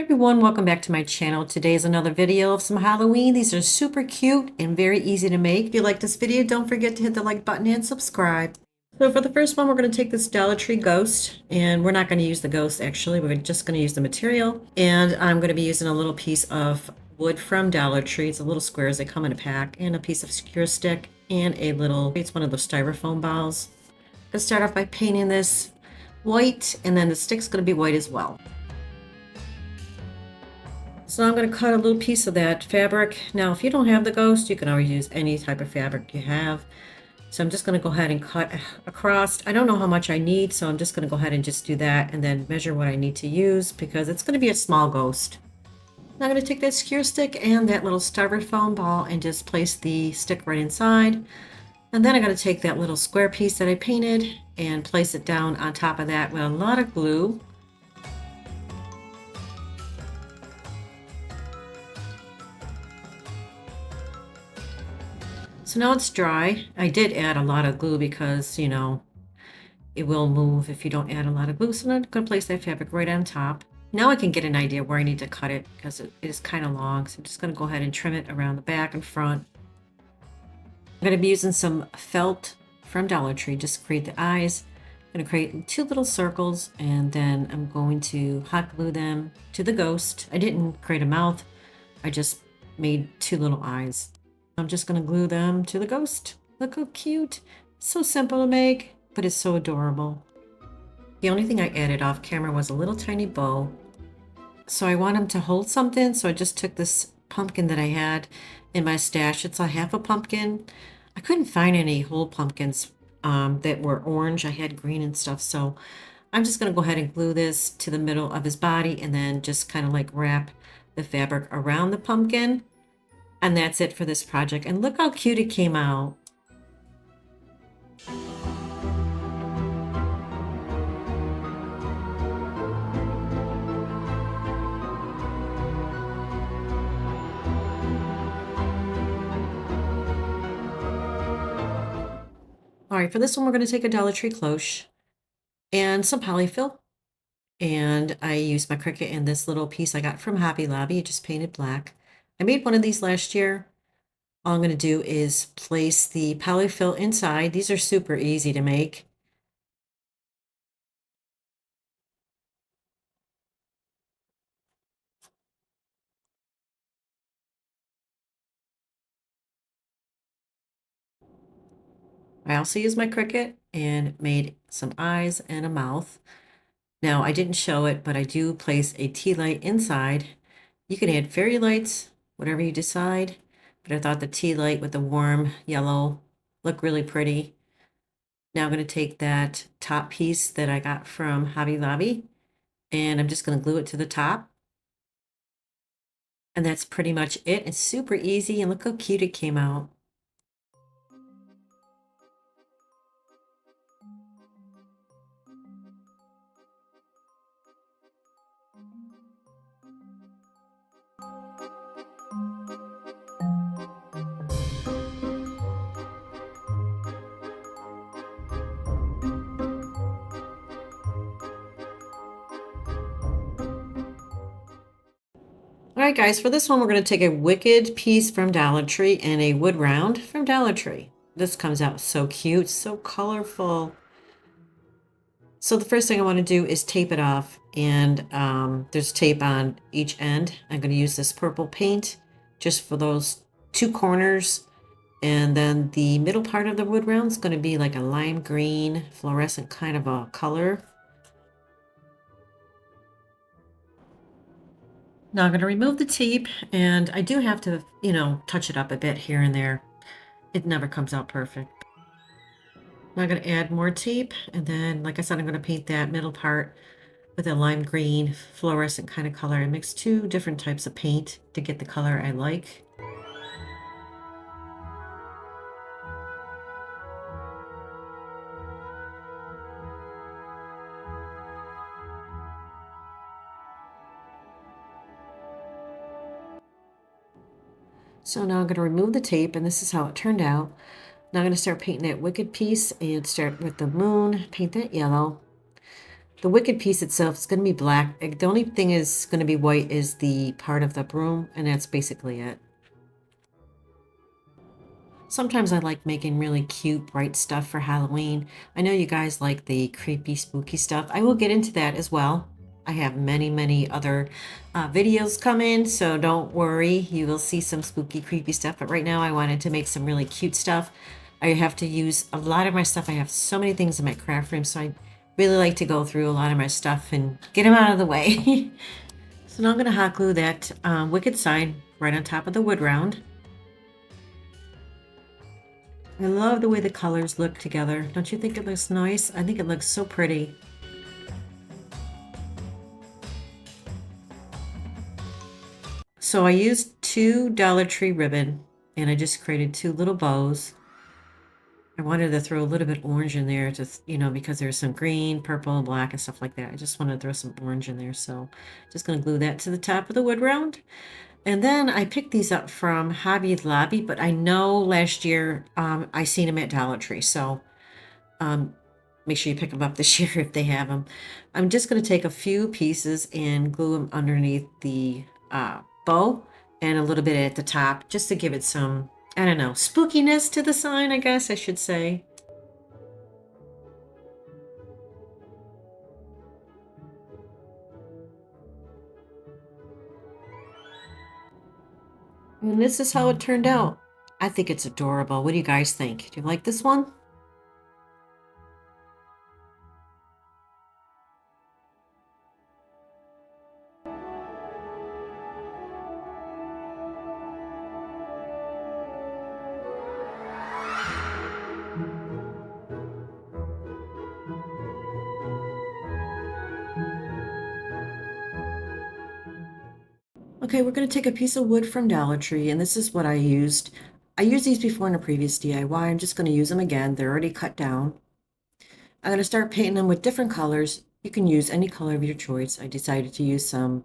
Everyone, welcome back to my channel. Today is another video of some Halloween. These are super cute and very easy to make. If you like this video, don't forget to hit the like button and subscribe. So for the first one, we're going to take this Dollar Tree ghost, and we're not going to use the ghost actually. We're just going to use the material, and I'm going to be using a little piece of wood from Dollar Tree. It's a little squares, they come in a pack, and a piece of secure stick, and it's one of those styrofoam balls. I'm going to start off by painting this white, and then the stick's going to be white as well. So I'm going to cut a little piece of that fabric. Now, if you don't have the ghost, you can always use any type of fabric you have. So I'm just going to go ahead and cut across. I don't know how much I need, so I'm just going to go ahead and just do that and then measure what I need to use because it's going to be a small ghost. Now I'm going to take that skewer stick and that little styrofoam ball and just place the stick right inside. And then I'm going to take that little square piece that I painted and place it down on top of that with a lot of glue. So now it's dry. I did add a lot of glue because, you know, it will move if you don't add a lot of glue. So I'm going to place that fabric right on top. Now I can get an idea where I need to cut it because it is kind of long. So I'm just going to go ahead and trim it around the back and front. I'm going to be using some felt from Dollar Tree just to create the eyes. I'm going to create 2 little circles and then I'm going to hot glue them to the ghost. I didn't create a mouth. I just made 2 little eyes. I'm just going to glue them to the ghost. Look how cute. So simple to make, but it's so adorable. The only thing I added off camera was a little tiny bow. So I want him to hold something, so I just took this pumpkin that I had in my stash. It's a half a pumpkin. I couldn't find any whole pumpkins that were orange. I had green and stuff, so I'm just going to go ahead and glue this to the middle of his body and then just kind of like wrap the fabric around the pumpkin. And that's it for this project. And look how cute it came out. All right, for this one, we're going to take a Dollar Tree cloche and some polyfill. And I used my Cricut and this little piece I got from Hobby Lobby. It just painted black. I made one of these last year. All I'm going to do is place the polyfill inside. These are super easy to make. I also used my Cricut and made some eyes and a mouth. Now, I didn't show it, but I do place a tea light inside. You can add fairy lights, whatever you decide. But I thought the tea light with the warm yellow looked really pretty. Now I'm going to take that top piece that I got from Hobby Lobby, and I'm just going to glue it to the top. And that's pretty much it. It's super easy, and look how cute it came out. All right, guys, for this one, we're going to take a wicked piece from Dollar Tree and a wood round from Dollar Tree. This comes out so cute, so colorful. So the first thing I want to do is tape it off, and there's tape on each end. I'm going to use this purple paint just for those 2 corners, and then the middle part of the wood round is going to be like a lime green fluorescent kind of a color. Now I'm going to remove the tape, and I do have to, you know, touch it up a bit here and there. It never comes out perfect. Now I'm going to add more tape, and then, like I said, I'm going to paint that middle part with a lime green fluorescent kind of color. I mix 2 different types of paint to get the color I like. So now I'm going to remove the tape, and this is how it turned out. Now I'm going to start painting that wicked piece and start with the moon, paint that yellow. The wicked piece itself is going to be black. The only thing is going to be white is the part of the broom, and that's basically it. Sometimes I like making really cute, bright stuff for Halloween. I know you guys like the creepy, spooky stuff. I will get into that as well. I have many other videos coming, so don't worry. You will see some spooky, creepy stuff. But right now I wanted to make some really cute stuff. I have to use a lot of my stuff. I have so many things in my craft room, so I really like to go through a lot of my stuff and get them out of the way. So now I'm going to hot glue that wicked sign right on top of the wood round. I love the way the colors look together. Don't you think it looks nice? I think it looks so pretty. So I used 2 Dollar Tree ribbon and I just created 2 little bows. I wanted to throw a little bit orange in there to, because there's some green, purple, black and stuff like that. I just wanted to throw some orange in there. So just going to glue that to the top of the wood round. And then I picked these up from Hobby Lobby, but I know last year I seen them at Dollar Tree. So make sure you pick them up this year if they have them. I'm just going to take a few pieces and glue them underneath the bow and a little bit at the top just to give it some, I don't know, spookiness to the sign, I guess I should say. And this is how it turned out. I think it's adorable. What do you guys think? Do you like this one? Okay, we're going to take a piece of wood from Dollar Tree, and this is what I used. I used these before in a previous DIY. I'm just going to use them again. They're already cut down. I'm going to start painting them with different colors. You can use any color of your choice. I decided to use some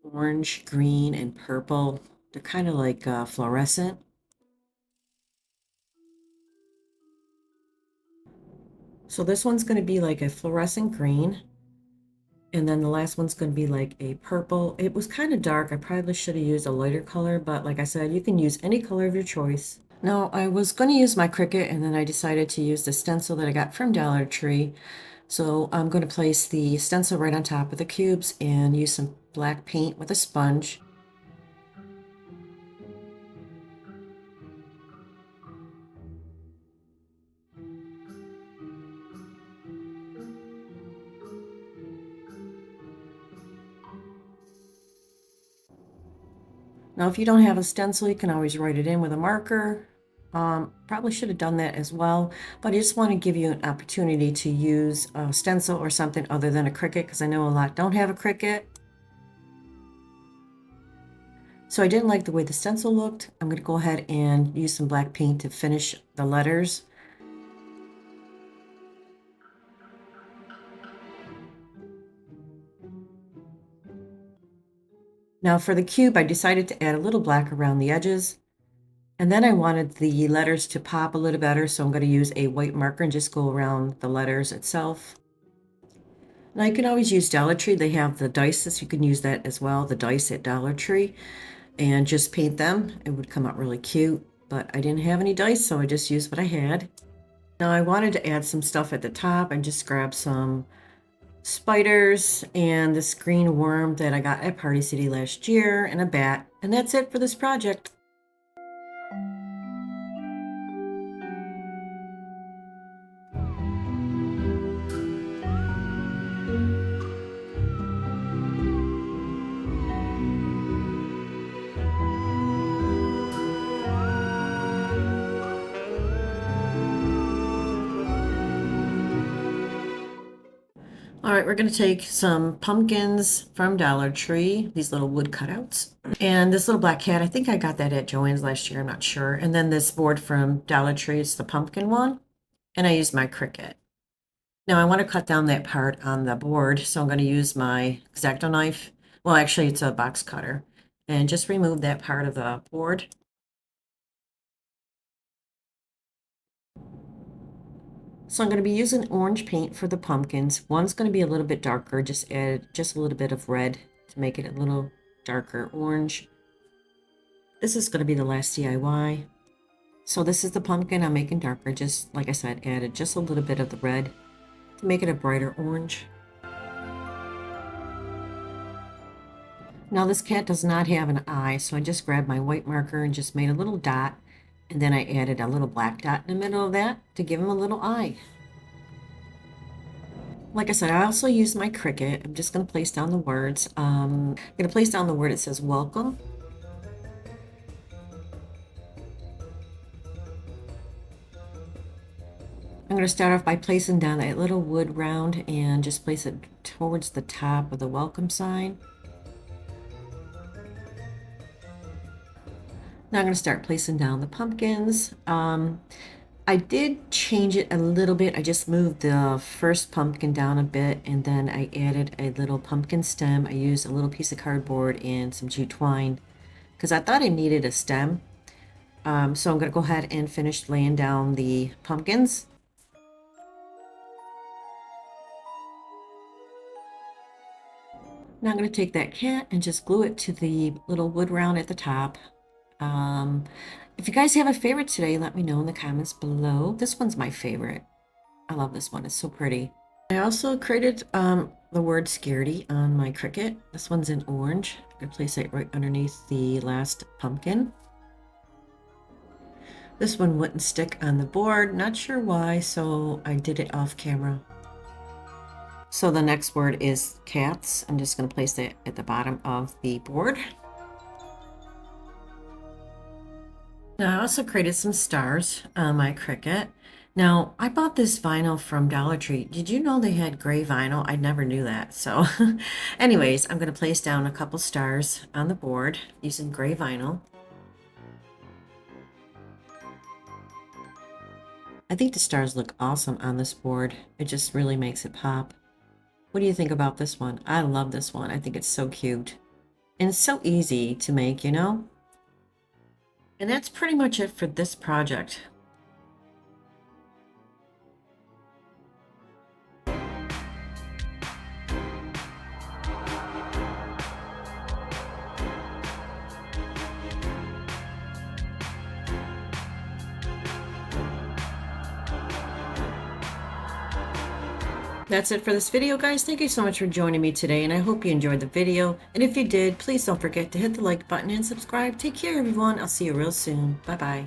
orange, green, and purple. They're kind of like fluorescent. So this one's going to be like a fluorescent green. And then the last one's going to be like a purple. It was kind of dark. I probably should have used a lighter color, but like I said, you can use any color of your choice. Now, I was going to use my Cricut, and then I decided to use the stencil that I got from Dollar Tree. So I'm going to place the stencil right on top of the cubes and use some black paint with a sponge. Now, if you don't have a stencil, you can always write it in with a marker. Probably should have done that as well, but I just want to give you an opportunity to use a stencil or something other than a Cricut, because I know a lot don't have a Cricut. So I didn't like the way the stencil looked. I'm going to go ahead and use some black paint to finish the letters. Now for the cube, I decided to add a little black around the edges. And then I wanted the letters to pop a little better, so I'm going to use a white marker and just go around the letters itself. Now you can always use Dollar Tree. They have the dice, you can use that as well, the dice at Dollar Tree, and just paint them. It would come out really cute, but I didn't have any dice, so I just used what I had. Now I wanted to add some stuff at the top and just grab some spiders and this green worm that I got at Party City last year and a bat, and that's it for this project. All right, we're going to take some pumpkins from Dollar Tree, these little wood cutouts. And this little black cat, I think I got that at Joann's last year, I'm not sure. And then this board from Dollar Tree, it's the pumpkin one. And I used my Cricut. Now I want to cut down that part on the board, so I'm going to use my X-Acto knife. Well, actually, it's a box cutter. And just remove that part of the board. So I'm going to be using orange paint for the pumpkins. One's going to be a little bit darker, just add just a little bit of red to make it a little darker orange. This is going to be the last DIY. So this is the pumpkin I'm making darker, just like I said, added just a little bit of the red to make it a brighter orange. Now this cat does not have an eye, so I just grabbed my white marker and just made a little dot, and then I added a little black dot in the middle of that to give him a little eye. Like I said, I also used my Cricut. I'm just going to place down the words. I'm going to place down the word that says welcome. I'm going to start off by placing down that little wood round and just place it towards the top of the welcome sign. Now I'm going to start placing down the pumpkins. I did change it a little bit. I just moved the first pumpkin down a bit, and then I added a little pumpkin stem. I used a little piece of cardboard and some jute twine because I thought I needed a stem. So I'm going to go ahead and finish laying down the pumpkins. Now I'm going to take that cat and just glue it to the little wood round at the top. If you guys have a favorite today, let me know in the comments below. This one's my favorite. I love this one. It's so pretty. I also created the word scaredy on my Cricut. This one's in orange. I'm going to place it right underneath the last pumpkin. This one wouldn't stick on the board. Not sure why, so I did it off camera. So the next word is cats. I'm just going to place it at the bottom of the board. Now I also created some stars on my Cricut. Now I bought this vinyl from Dollar Tree. Did you know they had gray vinyl? I never knew that. So anyways, I'm going to place down a couple stars on the board using gray vinyl. I think the stars look awesome on this board. It just really makes it pop. What do you think about this one? I love this one. I think it's so cute. And it's so easy to make, you know? And that's pretty much it for this project. That's it for this video, guys. Thank you so much for joining me today, and I hope you enjoyed the video. And if you did, please don't forget to hit the like button and subscribe. Take care, everyone. I'll see you real soon. Bye-bye.